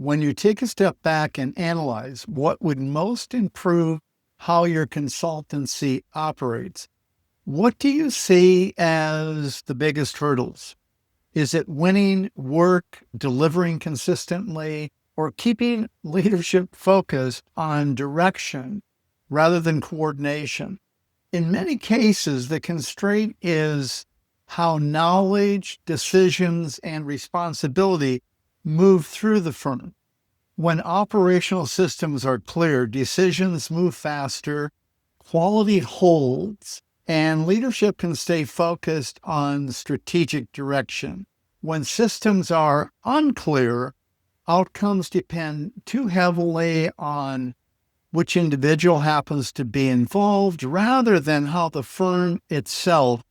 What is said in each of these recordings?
When you take a step back and analyze what would most improve how your consultancy operates, what do you see as the biggest hurdles? Is it winning work, delivering consistently, or keeping leadership focused on direction rather than coordination? In many cases, the constraint is how knowledge, decisions, and responsibility move through the firm. When operational systems are clear, decisions move faster, quality holds, and leadership can stay focused on strategic direction. When systems are unclear, outcomes depend too heavily on which individual happens to be involved rather than how the firm itself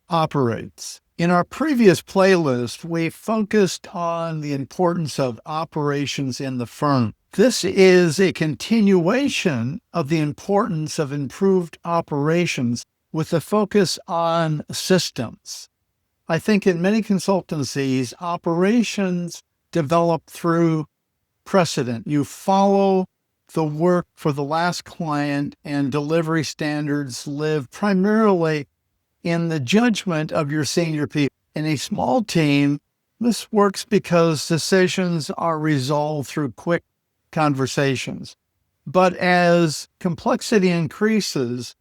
operates. In our previous playlist, we focused on the importance of operations in the firm. This is a continuation of the importance of improved operations with a focus on systems. I think in many consultancies, operations develop through precedent. You follow the work for the last client, and delivery standards live primarily in the judgment of your senior people. In a small team, this works because decisions are resolved through quick conversations. But as complexity increases,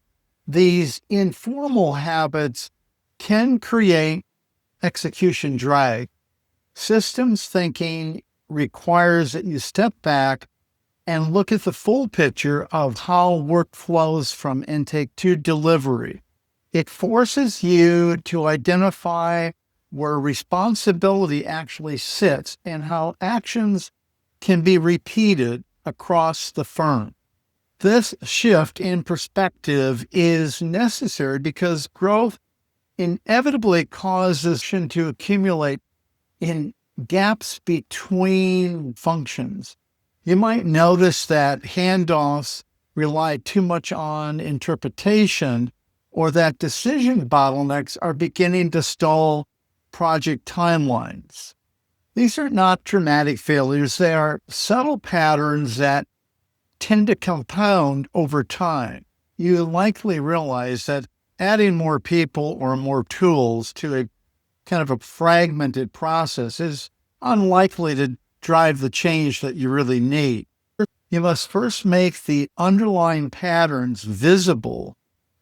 these informal habits can create execution drag. Systems thinking requires that you step back and look at the full picture of how work flows from intake to delivery. It forces you to identify where responsibility actually sits and how actions can be repeated across the firm. This shift in perspective is necessary because growth inevitably causes to accumulate in gaps between functions. You might notice that handoffs rely too much on interpretation, or that decision bottlenecks are beginning to stall project timelines. These are not dramatic failures. They are subtle patterns that tend to compound over time. You likely realize that adding more people or more tools to a kind of a fragmented process is unlikely to drive the change that you really need. You must first make the underlying patterns visible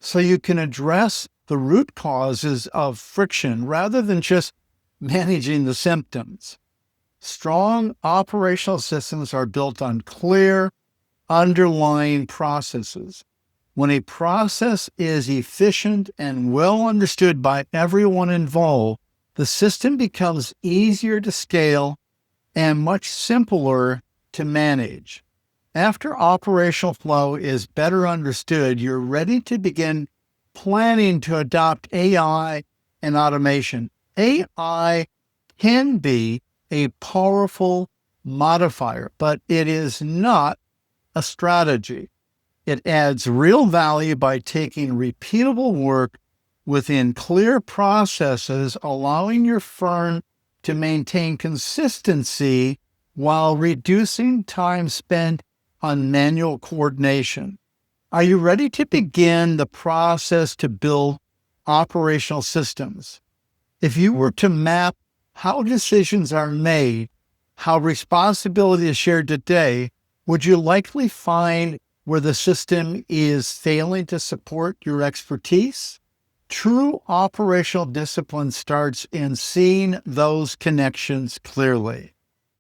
so you can address the root causes of friction rather than just managing the symptoms. Strong operational systems are built on clear underlying processes. When a process is efficient and well understood by everyone involved, the system becomes easier to scale and much simpler to manage. After operational flow is better understood, you're ready to begin planning to adopt AI and automation. AI can be a powerful modifier, but it is not a strategy. It adds real value by taking repeatable work within clear processes, allowing your firm to maintain consistency while reducing time spent on manual coordination. Are you ready to begin the process to build operational systems? If you were to map how decisions are made, how responsibility is shared today, would you likely find where the system is failing to support your expertise? True operational discipline starts in seeing those connections clearly.